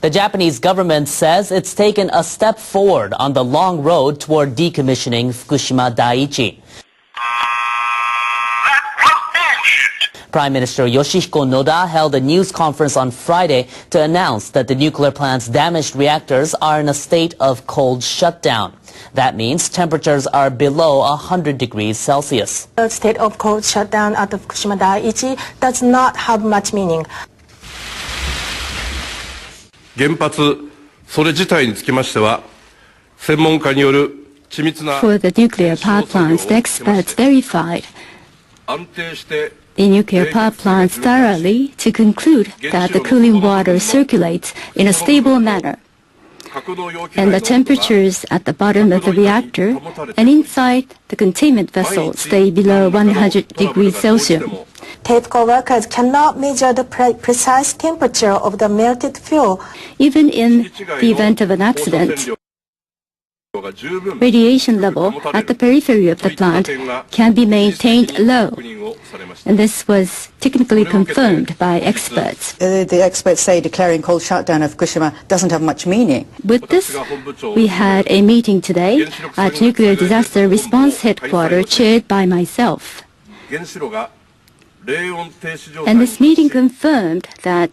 The Japanese government says it's taken a step forward on the long road toward decommissioning Fukushima Daiichi. Prime Minister Yoshihiko Noda held a news conference on Friday to announce that the nuclear plant's damaged reactors are in a state of cold shutdown. That means temperatures are below 100 degrees Celsius. The state of cold shutdown at the Fukushima Daiichi does not have much meaning. 原発それ自体につきましては専門家による緻密な For the nuclear power plants, the experts verified 安定して the nuclear power plants thoroughly to conclude that the cooling water circulates in a stable manner, and the temperatures at the bottom of the reactor and inside the containment vessel stay below 100 degrees Celsius. TAPCO workers cannot measure the precise temperature of the melted fuel. Even in the event of an accident, radiation level at the periphery of the plant can be maintained low, and this was technically confirmed by experts. The experts say declaring cold shutdown of Fukushima doesn't have much meaning. With this, we had a meeting today at Nuclear Disaster Response Headquarters chaired by myself. And this meeting confirmed that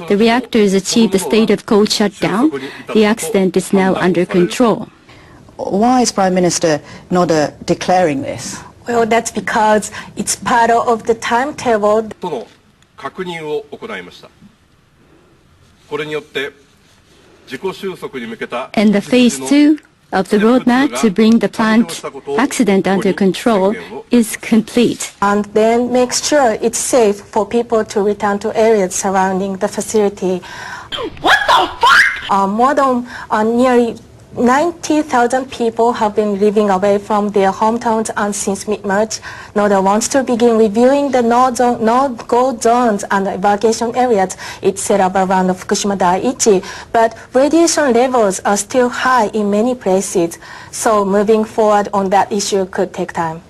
the reactors achieved a state of cold shutdown. The accident is now under control. Why is Prime Minister Noda declaring this? Well, that's because it's part of the timetable. との確認を行いました。これによって自己収束に向けた And the phase 2 of the roadmap to bring the plant accident under control is complete. And then make sure it's safe for people to return to areas surrounding the facility. What the fuck? More than nearly 90,000 people have been living away from their hometowns, and since mid-March, NODA wants to begin reviewing the no-go zones and evacuation areas it set up around the Fukushima Daiichi. But radiation levels are still high in many places, so moving forward on that issue could take time.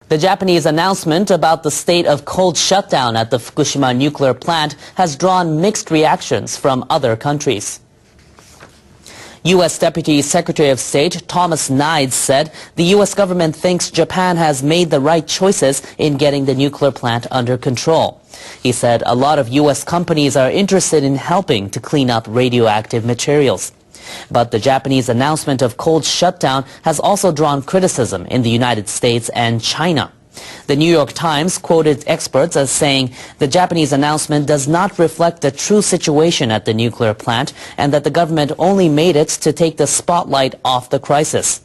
The Japanese announcement about the state of cold shutdown at the Fukushima nuclear plant has drawn mixed reactions from other countries. U.S. Deputy Secretary of State Thomas Nides said the U.S. government thinks Japan has made the right choices in getting the nuclear plant under control. He said a lot of U.S. companies are interested in helping to clean up radioactive materials. But the Japanese announcement of cold shutdown has also drawn criticism in the United States and China. The New York Times quoted experts as saying the Japanese announcement does not reflect the true situation at the nuclear plant and that the government only made it to take the spotlight off the crisis.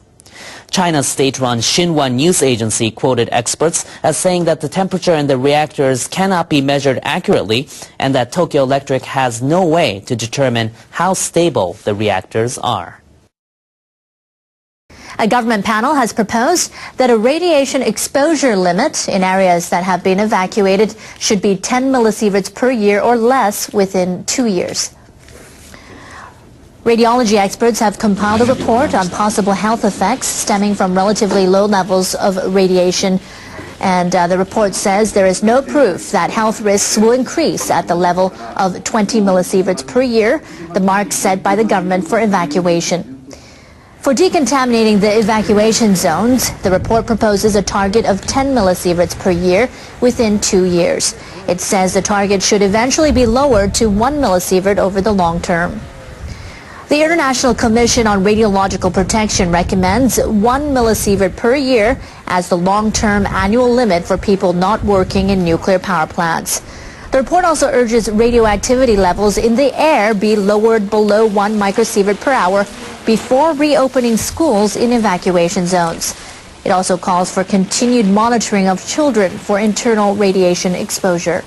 China's state-run Xinhua news agency quoted experts as saying that the temperature in the reactors cannot be measured accurately and that Tokyo Electric has no way to determine how stable the reactors are. A government panel has proposed that a radiation exposure limit in areas that have been evacuated should be 10 millisieverts per year or less within 2 years. Radiology experts have compiled a report on possible health effects stemming from relatively low levels of radiation. And the report says there is no proof that health risks will increase at the level of 20 millisieverts per year, the mark set by the government for evacuation. For decontaminating the evacuation zones, the report proposes a target of 10 millisieverts per year within 2 years. It says the target should eventually be lowered to 1 millisievert over the long term. The International Commission on Radiological Protection recommends 1 millisievert per year as the long-term annual limit for people not working in nuclear power plants. The report also urges radioactivity levels in the air be lowered below 1 microsievert per hour before reopening schools in evacuation zones. It also calls for continued monitoring of children for internal radiation exposure.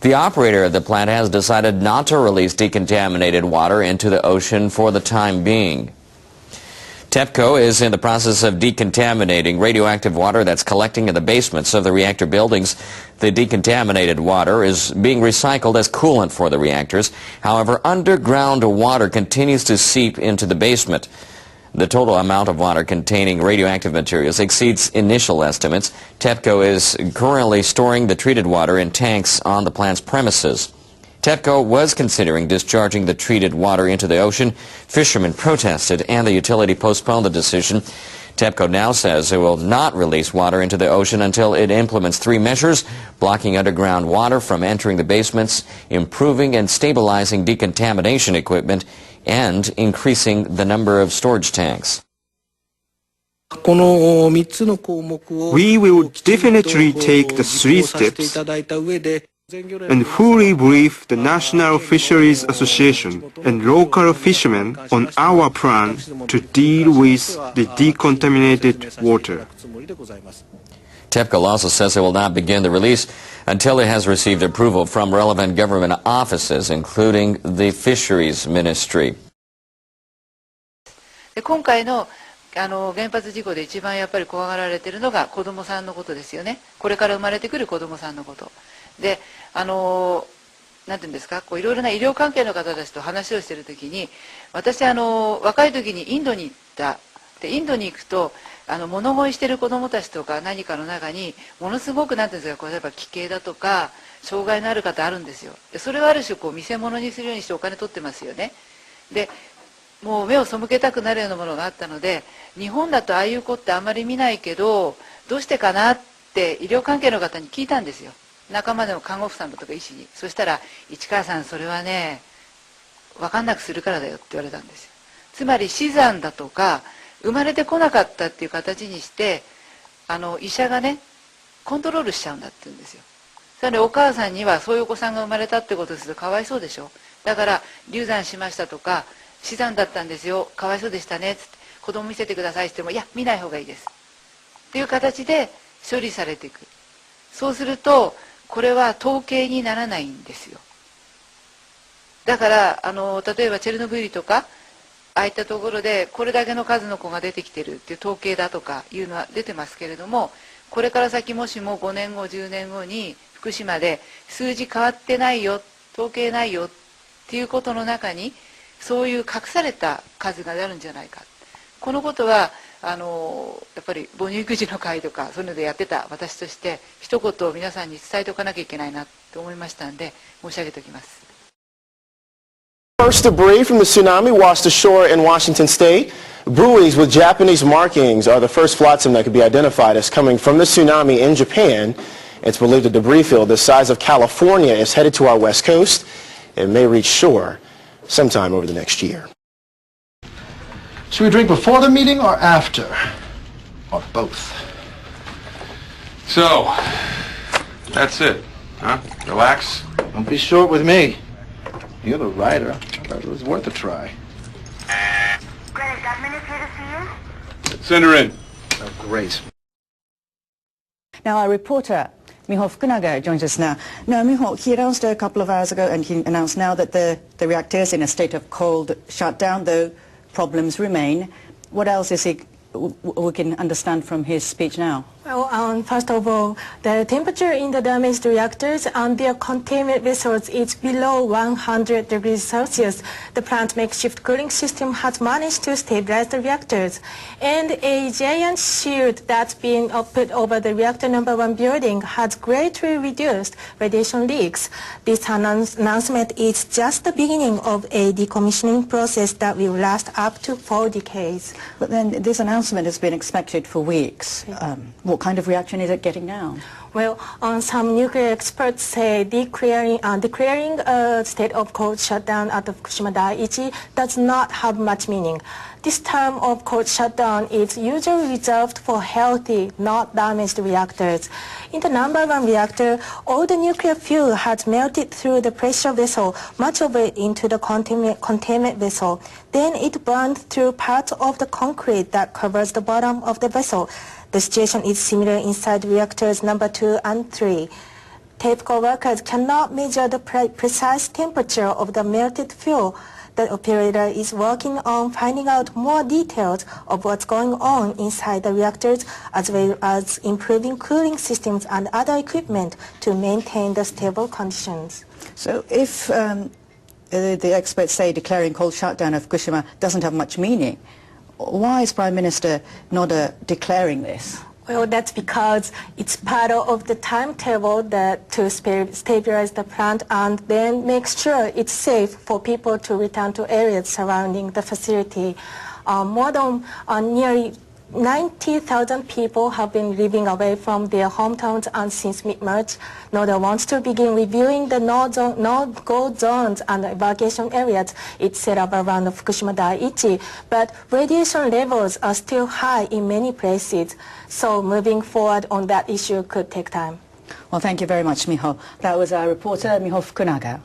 The operator of the plant has decided not to release decontaminated water into the ocean for the time being. TEPCO is in the process of decontaminating radioactive water that's collecting in the basements of the reactor buildings. The decontaminated water is being recycled as coolant for the reactors. However, underground water continues to seep into the basement. The total amount of water containing radioactive materials exceeds initial estimates. TEPCO is currently storing the treated water in tanks on the plant's premises. TEPCO was considering discharging the treated water into the ocean. Fishermen protested and the utility postponed the decision. TEPCO now says it will not release water into the ocean until it implements 3 measures: blocking underground water from entering the basements, improving and stabilizing decontamination equipment, and increasing the number of storage tanks. We will definitely take the 3 steps and fully brief the National Fisheries Association and local fishermen on our plan to deal with the decontaminated water. TEPCO also says it will not begin the release until it has received approval from relevant government offices, including the Fisheries Ministry. 今回の原発事故で一番やっぱり怖がられているのが子どもさんのことですよね。これから生まれてくる子どもさんのことで、なんていうんですか、こういろいろな医療関係の方たちと話をしているときに、私若い時にインドに行った。でインドに行くと物乞いしている子どもたちとか何かの中にものすごくなんていうんですか、例えば奇形だとか障害のある方あるんですよ。でそれをある種こう見せ物にするようにしてお金取ってますよね。でもう目を背けたくなるようなものがあったので、日本だとああいう子ってあんまり見ないけどどうしてかなって医療関係の方に聞いたんですよ。仲間でも看護婦さんだとか医師に。そしたら「市川さん、それはね分かんなくするからだよ」って言われたんですよ。つまり死産だとか生まれてこなかったっていう形にして医者がねコントロールしちゃうんだって言うんですよ。つまりお母さんにはそういうお子さんが生まれたってことですとかわいそうでしょ。だから流産しましたとか死産だったんですよ、かわいそうでしたねっつって子供見せてくださいって言っても、いや見ない方がいいですっていう形で処理されていく。そうするとこれは統計にならないんですよ。だから例えばチェルノブイリとかああいったところでこれだけの数の子が出てきてるっていう統計だとかいうのは出てますけれども、これから先もしも5年後10年後に福島で数字変わってないよ、統計ないよっていうことの中にそういう隠された数があるんじゃないか。このことはやっぱり母乳育児の会とかそういうのでやってた私として一言皆さんに伝えておかなきゃいけないなと思いましたので申し上げておきます。First debris from the tsunami washed ashore in Washington State. Buoys with Japanese markings are the first flotsam that could be identified as coming from the tsunami in Japan. It's believed a debris field the size of California is headed to our west coast. It may reach shore sometime over the next year. Should we drink before the meeting or after? Or both? So, that's it, huh? Relax. Don't be short with me. You're the writer. I thought it was worth a try. Greta, is that minutes here to see you? Send her in. Oh, great. Now, our reporter, Miho Fukunaga, joins us now. Now, Miho, he announced a couple of hours ago, and he announced now that the reactor is in a state of cold shutdown, though problems remain. What else is we can understand from his speech now? Well, first of all, the temperature in the damaged reactors and their containment vessels is below 100 degrees Celsius. The plant makeshift cooling system has managed to stabilize the reactors. And a giant shield that's been put over the reactor number 1 building has greatly reduced radiation leaks. This announcement is just the beginning of a decommissioning process that will last up to 4 decades. But then this announcement has been expected for weeks. What kind of reaction is it getting now? Well, some nuclear experts say declaring a state of cold shutdown at the Fukushima Daiichi does not have much meaning. This term of cold shutdown is usually reserved for healthy, not damaged reactors. In the number 1 reactor, all the nuclear fuel has melted through the pressure vessel, much of it into the containment vessel. Then it burned through parts of the concrete that covers the bottom of the vessel. The situation is similar inside reactors number 2 and 3. TEPCO workers cannot measure the precise temperature of the melted fuel. The operator is working on finding out more details of what's going on inside the reactors, as well as improving cooling systems and other equipment to maintain the stable conditions. So if the experts say declaring cold shutdown of Fukushima doesn't have much meaning, Why is Prime Minister Noda declaring this? Well, that's because it's part of the timetable that to stabilize the plant and then make sure it's safe for people to return to areas surrounding the facility. More than nearly 90,000 people have been living away from their hometowns, and since mid-March, NODA wants to begin reviewing the no-go zones and evacuation areas it's set up around the Fukushima Daiichi. But radiation levels are still high in many places, so moving forward on that issue could take time. Well, thank you very much, Miho. That was our reporter, Miho Fukunaga.